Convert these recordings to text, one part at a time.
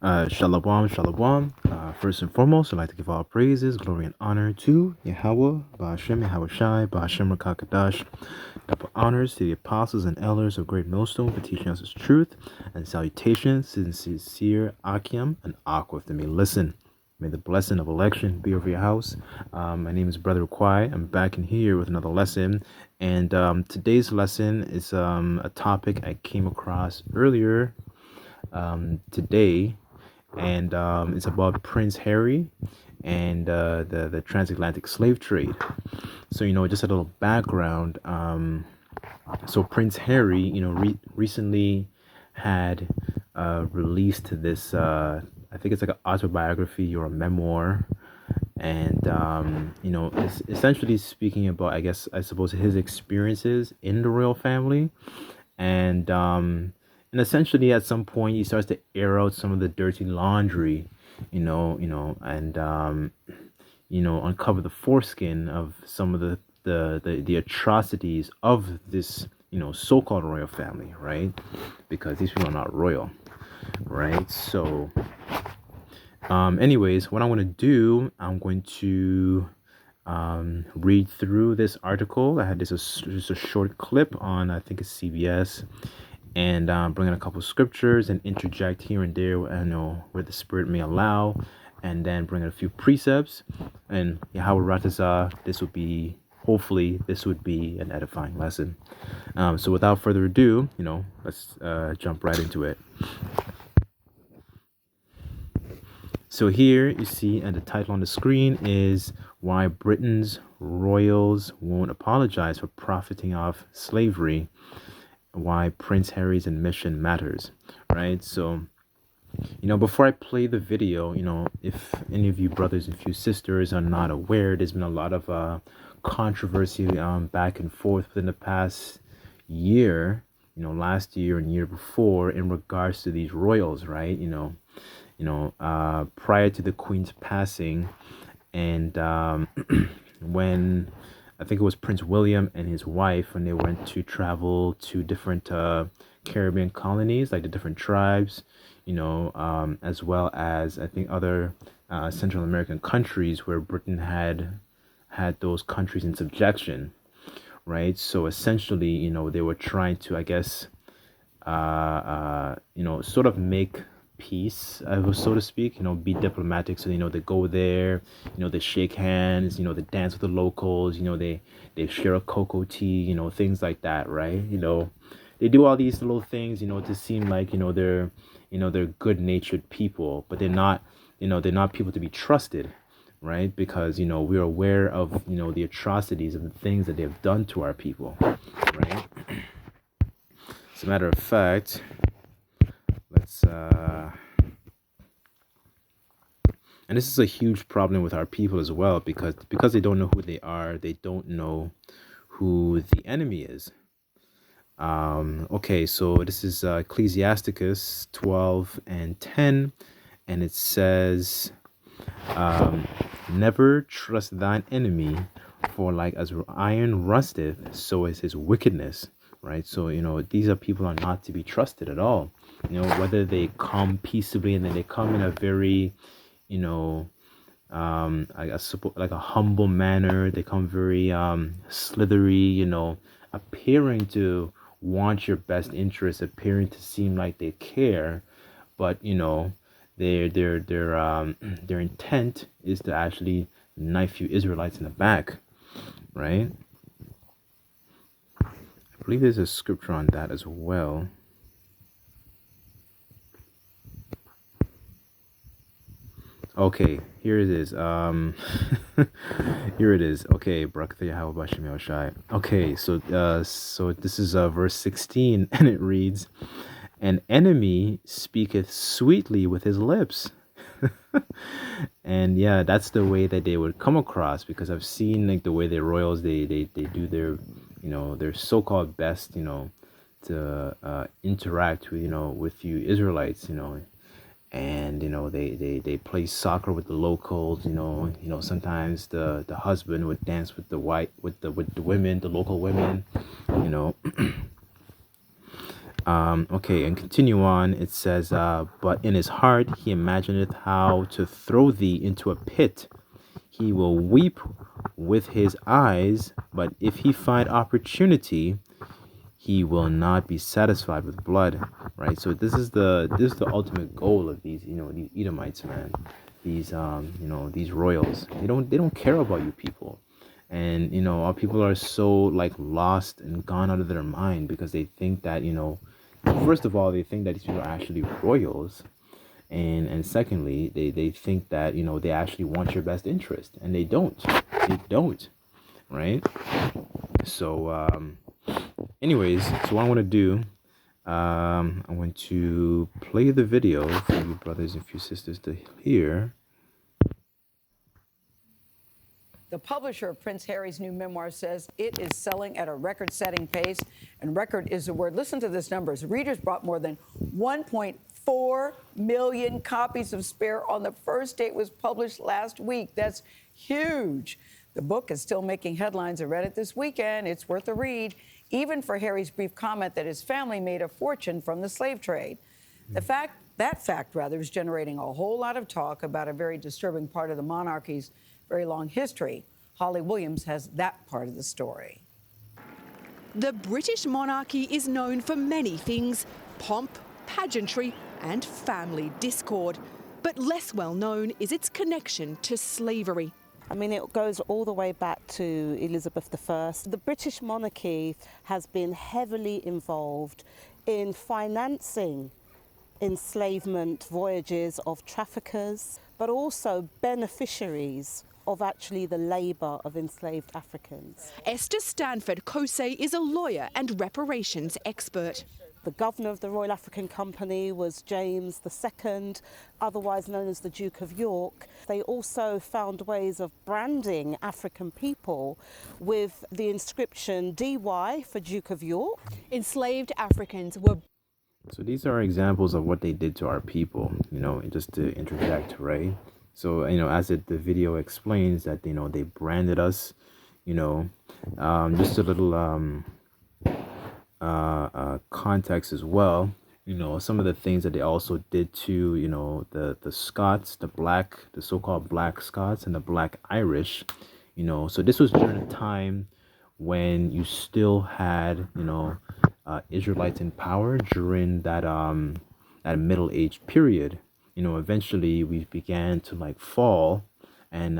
Shalom, shalom. First and foremost, I'd like to give all praises, glory, and honor to Yahweh, Ba'ashem, Yahweh Shai, Ba'ashem Rakakadash. Double honors to the apostles and elders of Great Millstone for teaching us His truth, and salutations to the sincere Akim and Aqua that may listen. May the blessing of election be over your house. My name is Brother Kwai. I'm back in here with another lesson. And today's lesson is a topic I came across earlier today, and it's about Prince Harry and the transatlantic slave trade. So just a little background. So Prince Harry, recently had released this. I think it's like an autobiography or a memoir, and it's essentially speaking about, I suppose, his experiences in the royal family, and essentially at some point he starts to air out some of the dirty laundry, and uncover the foreskin of some of the atrocities of this so-called royal family, right? Because these people are not royal, right? So anyways, what I'm going to do, I'm going to read through this article. I had just a short clip on, I think it's CBS, and bring in a couple scriptures and interject here and there, I know, where the Spirit may allow, and then bring in a few precepts. And Yahweh Ratazah, hopefully this would be an edifying lesson. So without further ado, let's jump right into it. So here you see, and the title on the screen is Why Britain's Royals Won't Apologize for Profiting Off Slavery, Why Prince Harry's Admission Matters, right? So, before I play the video, if any of you brothers and few sisters are not aware, there's been a lot of controversy back and forth within the past year, last year and year before, in regards to these royals, right? Prior to the Queen's passing, and when I think it was Prince William and his wife, when they went to travel to different Caribbean colonies, like the different tribes, as well as I think other Central American countries where Britain had those countries in subjection, right? So essentially, they were trying to, sort of make peace, so to speak, be diplomatic. So, they go there, they shake hands, they dance with the locals, they share a cocoa tea, things like that, right? They do all these little things, to seem like, they're good-natured people, but they're not people to be trusted, right? Because, we're aware of, the atrocities and the things that they've done to our people, right? As a matter of fact, let's and this is a huge problem with our people as well, because they don't know who they are, they don't know who the enemy is. Okay, so this is Ecclesiasticus 12:10, and it says, never trust thine enemy, for like as iron rusteth, so is his wickedness, right? So these are people are not to be trusted at all. Whether they come peaceably, and then they come in a very like a humble manner, they come very slithery, appearing to want your best interest, appearing to seem like they care, but their intent is to actually knife you Israelites in the back, right? I believe there's a scripture on that as well. Okay, here it is. Here it is. Okay, okay, so this is verse 16, and it reads, "An enemy speaketh sweetly with his lips." And yeah, that's the way that they would come across, because I've seen like the way the royals they do their so-called best, to interact with you Israelites, and they play soccer with the locals. Sometimes the husband would dance with the women, the local women, Okay, and continue on. It says, but in his heart he imagineth how to throw thee into a pit. He will weep with his eyes, but if he find opportunity, he will not be satisfied with blood. Right. So this is the ultimate goal of these, these Edomites, man. These these royals. They don't care about you people. And our people are so like lost and gone out of their mind because they think that, first of all, they think that these people are actually royals, and secondly, they think that they actually want your best interest, and they don't, right? So anyways, so what I want to do, I want to play the video for you brothers and few sisters to hear. The publisher of Prince Harry's new memoir says it is selling at a record-setting pace, and record is the word. Listen to this numbers. Readers bought more than 1.4 million copies of Spare on the first day it was published last week. That's huge. The book is still making headlines. I read it this weekend. It's worth a read, even for Harry's brief comment that his family made a fortune from the slave trade. That fact is generating a whole lot of talk about a very disturbing part of the monarchy's very long history. Holly Williams has that part of the story. The British monarchy is known for many things: pomp, pageantry and family discord. But less well known is its connection to slavery. I mean, it goes all the way back to Elizabeth I. The British monarchy has been heavily involved in financing enslavement voyages of traffickers, but also beneficiaries of actually the labour of enslaved Africans. Esther Stanford Kosei is a lawyer and reparations expert. The governor of the Royal African Company was James II, otherwise known as the Duke of York. They also found ways of branding African people with the inscription DY for Duke of York. Enslaved Africans were... So these are examples of what they did to our people, just to interject, right? So, as the video explains that, they branded us, just a little context as well. Some of the things that they also did to, the Scots, the so-called black Scots and the black Irish, so this was during a time when you still had, Israelites in power during that Middle Age period. Eventually we began to like fall, and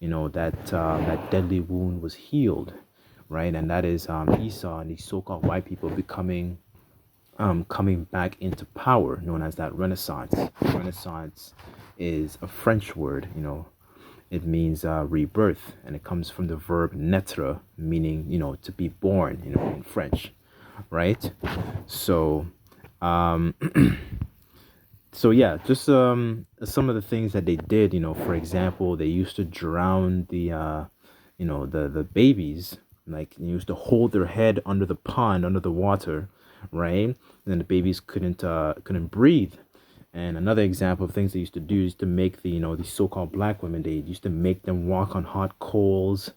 that deadly wound was healed, right? And that is Esau and these so-called white people coming back into power, known as that Renaissance. Renaissance is a French word, it means rebirth, and it comes from the verb naître, meaning to be born, in French, right? So so yeah, just some of the things that they did, for example, they used to drown the babies, like they used to hold their head under the pond, under the water, right? And then the babies couldn't breathe. And another example of things they used to do is to make these so-called black women, they used to make them walk on hot coals.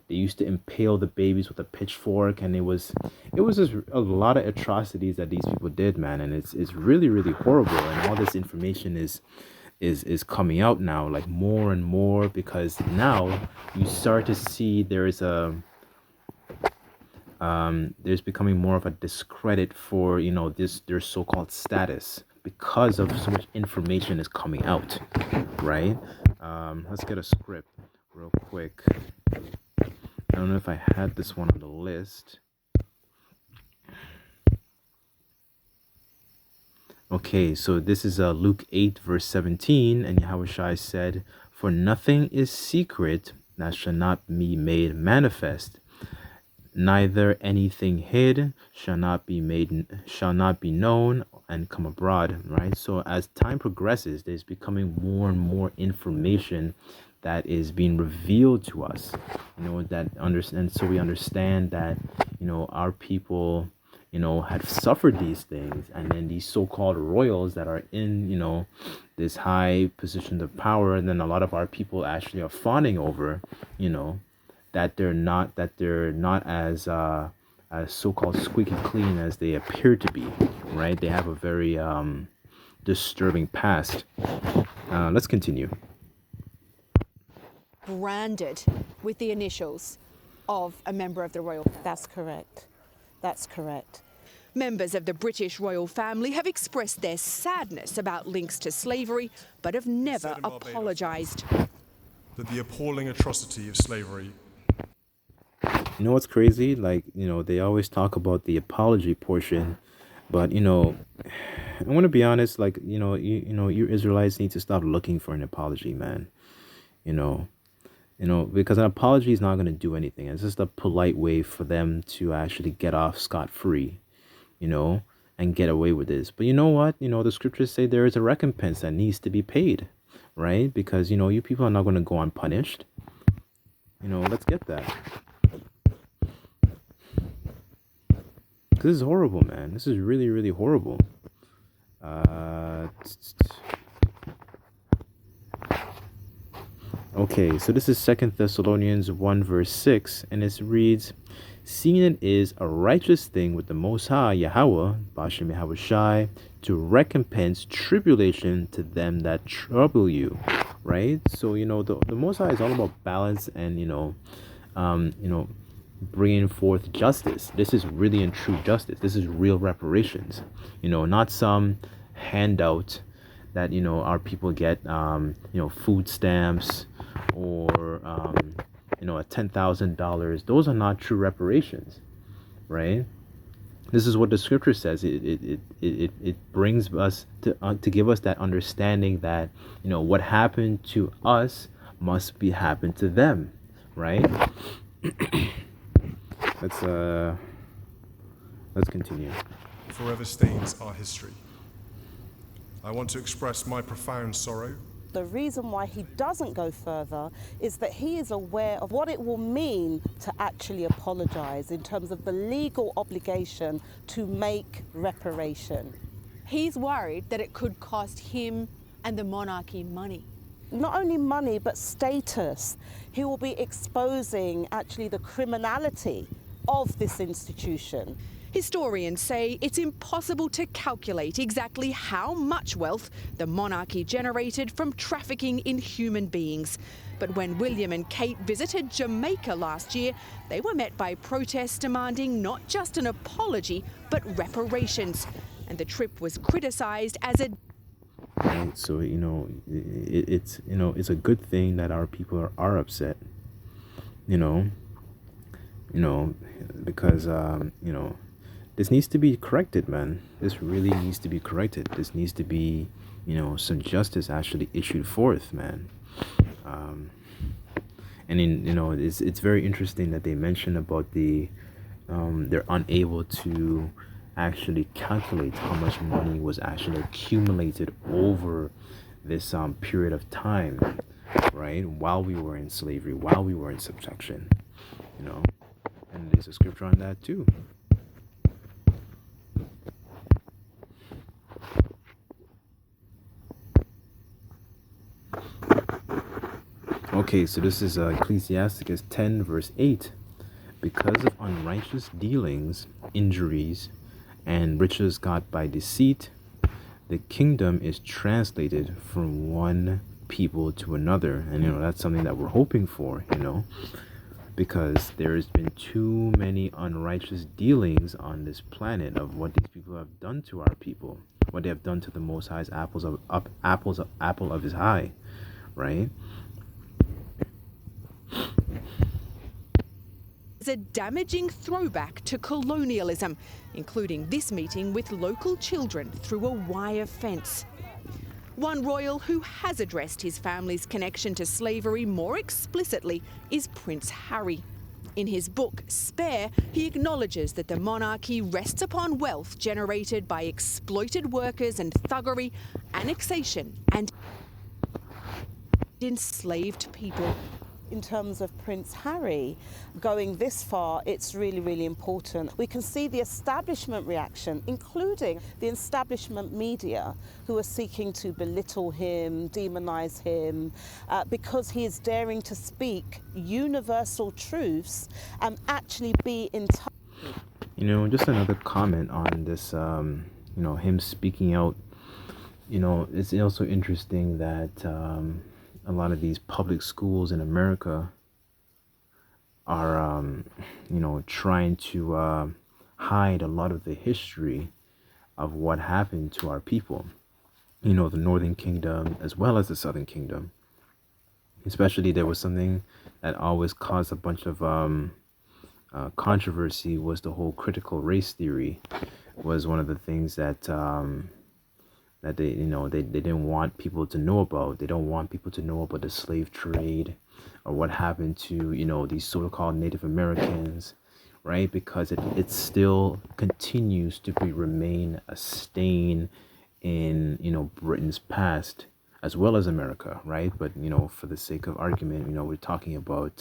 They used to impale the babies with a pitchfork, and it was just a lot of atrocities that these people did, man. And it's really, really horrible. And all this information is coming out now, like more and more, because now you start to see there's becoming more of a discredit for their so-called status because of so much information is coming out, right? Let's get a script real quick. I don't know if I had this one on the list. Okay, so this is Luke 8 verse 17, and Yahushua said, "For nothing is secret that shall not be made manifest, neither anything hid shall not be known and come abroad," right? So as time progresses, there's becoming more and more information that is being revealed to us, so we understand that our people had suffered these things, and then these so-called royals that are in this high positions of power, and then a lot of our people actually are fawning over that they're not as so-called squeaky clean as they appear to be, right? They have a very disturbing past. Let's continue. Branded with the initials of a member of the royal family. That's correct. That's correct. Members of the British royal family have expressed their sadness about links to slavery, but have never Said in Barbados. apologised. That the appalling atrocity of slavery You know what's crazy? Like, they always talk about the apology portion, but I want to be honest. Like, you Israelites need to stop looking for an apology, man. Because an apology is not going to do anything. It's just a polite way for them to actually get off scot-free, and get away with this. But you know what? The scriptures say there is a recompense that needs to be paid, right? Because, you people are not going to go unpunished. Let's get that. This is horrible, man. This is really, really horrible. Okay, so this is 2 Thessalonians 1 verse 6, and it reads, "Seeing it is a righteous thing with the Most High, Yahweh, Bashem Yahweh Shai, to recompense tribulation to them that trouble you," right? So, the Most High is all about balance and, bringing forth justice. This is really and true justice. This is real reparations, not some handout that, our people get, food stamps or, a $10,000. Those are not true reparations, right? This is what the scripture says. It brings us to give us that understanding that, what happened to us must be happened to them, right? Let's continue. forever stains our history. I want to express my profound sorrow. The reason why he doesn't go further is that he is aware of what it will mean to actually apologise in terms of the legal obligation to make reparation. He's worried that it could cost him and the monarchy money. Not only money, but status. He will be exposing actually the criminality of this institution. Historians say it's impossible to calculate exactly how much wealth the monarchy generated from trafficking in human beings. But when William and Kate visited Jamaica last year, they were met by protests demanding not just an apology, but reparations. And the trip was criticised as a... Right, so it's a good thing that our people are upset, because this needs to be corrected, man. This really needs to be corrected. This needs to be, some justice actually issued forth, man. And it's very interesting that they mention about they're unable to actually calculate how much money was actually accumulated over this period of time, right? While we were in slavery, while we were in subjection, and there's a scripture on that too. Okay, so this is Ecclesiasticus 10 verse 8. Because of unrighteous dealings, injuries, and riches got by deceit, the kingdom is translated from one people to another. And that's something that we're hoping for, because there has been too many unrighteous dealings on this planet of what these people have done to our people, what they have done to the Most High's apple of his eye, right? a damaging throwback to colonialism, including this meeting with local children through a wire fence. One royal who has addressed his family's connection to slavery more explicitly is Prince Harry. In his book, Spare, he acknowledges that the monarchy rests upon wealth generated by exploited workers and thuggery, annexation and enslaved people. In terms of Prince Harry going this far, it's really, really important. We can see the establishment reaction, including the establishment media, who are seeking to belittle him, demonize him, because he is daring to speak universal truths and actually be in touch. Just another comment on this, him speaking out. It's also interesting that a lot of these public schools in America are, trying to hide a lot of the history of what happened to our people. The Northern Kingdom as well as the Southern Kingdom. Especially, there was something that always caused a bunch of controversy was the whole critical race theory. Was one of the things that that they didn't want people to know about. They don't want people to know about the slave trade or what happened to these so-called Native Americans, right? Because it still continues to remain a stain in Britain's past as well as America, right? But for the sake of argument, we're talking about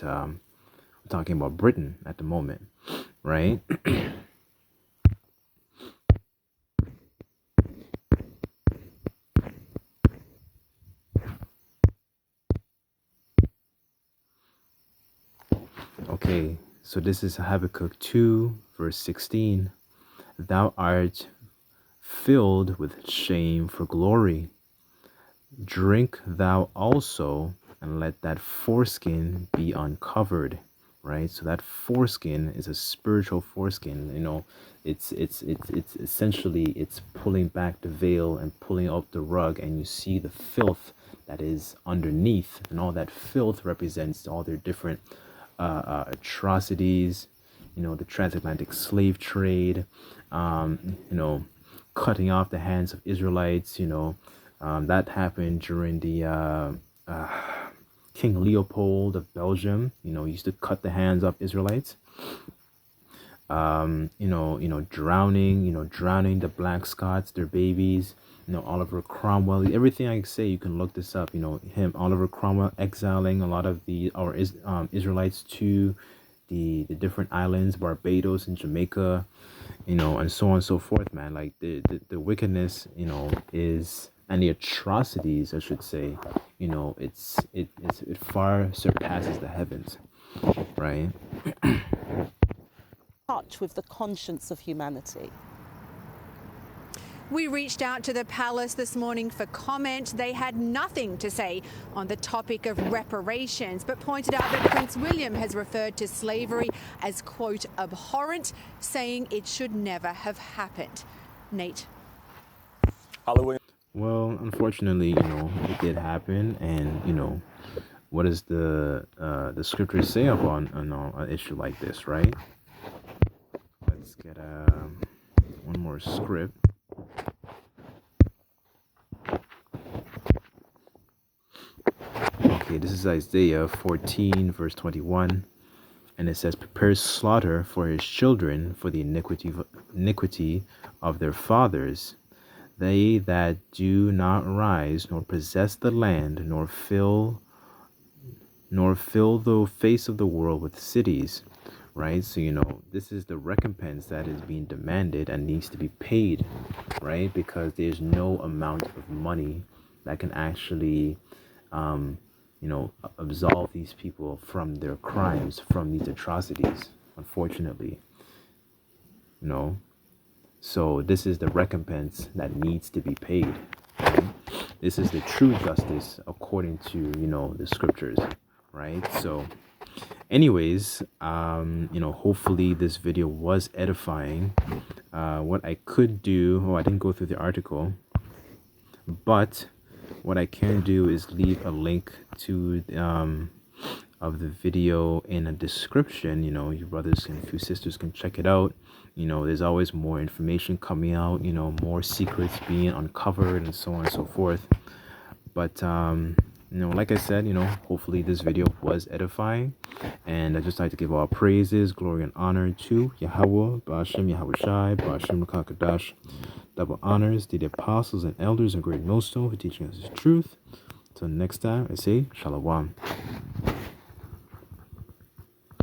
Britain at the moment, right? Okay, so this is Habakkuk 2, verse 16. Thou art filled with shame for glory. Drink thou also, and let that foreskin be uncovered. Right, so that foreskin is a spiritual foreskin. It's essentially it's pulling back the veil and pulling up the rug, and you see the filth that is underneath, and all that filth represents all their different atrocities. The transatlantic slave trade. Cutting off the hands of Israelites. That happened during the King Leopold of Belgium. He used to cut the hands of Israelites. Drowning the Black Scots, their babies. Oliver Cromwell. Everything I say, you can look this up. Oliver Cromwell exiling a lot of our Israelites to the different islands, Barbados and Jamaica, and so on and so forth, man. Like the wickedness, is, and the atrocities, I should say, it far surpasses the heavens, right? Touch with the conscience of humanity. We reached out to the palace this morning for comment. They had nothing to say on the topic of reparations, but pointed out that Prince William has referred to slavery as, quote, abhorrent, saying it should never have happened. Nate. Well, unfortunately, it did happen, and what does the scriptures say upon an issue like this, right? Let's get one more script. Okay, this is Isaiah 14, verse 21, and it says, "Prepare slaughter for his children for the iniquity of their fathers. They that do not rise, nor possess the land, nor fill the face of the world with cities." Right? So, this is the recompense that is being demanded and needs to be paid, right? Because there's no amount of money that can actually, absolve these people from their crimes, from these atrocities, unfortunately. So this is the recompense that needs to be paid. Right? This is the true justice according to, the scriptures, right? So anyways, hopefully this video was edifying. What I could do, I didn't go through the article, but what I can do is leave a link to of the video in a description. Your brothers and few sisters can check it out. There's always more information coming out, more secrets being uncovered and so on and so forth. But like I said, hopefully this video was edifying, and I just like to give all praises, glory, and honor to Yahweh, Ba'ashem Yahushai, Ba'ashem Rakakadash. Double honors to the apostles and elders and great millstone for teaching us his truth. Till next time, I say Shalom.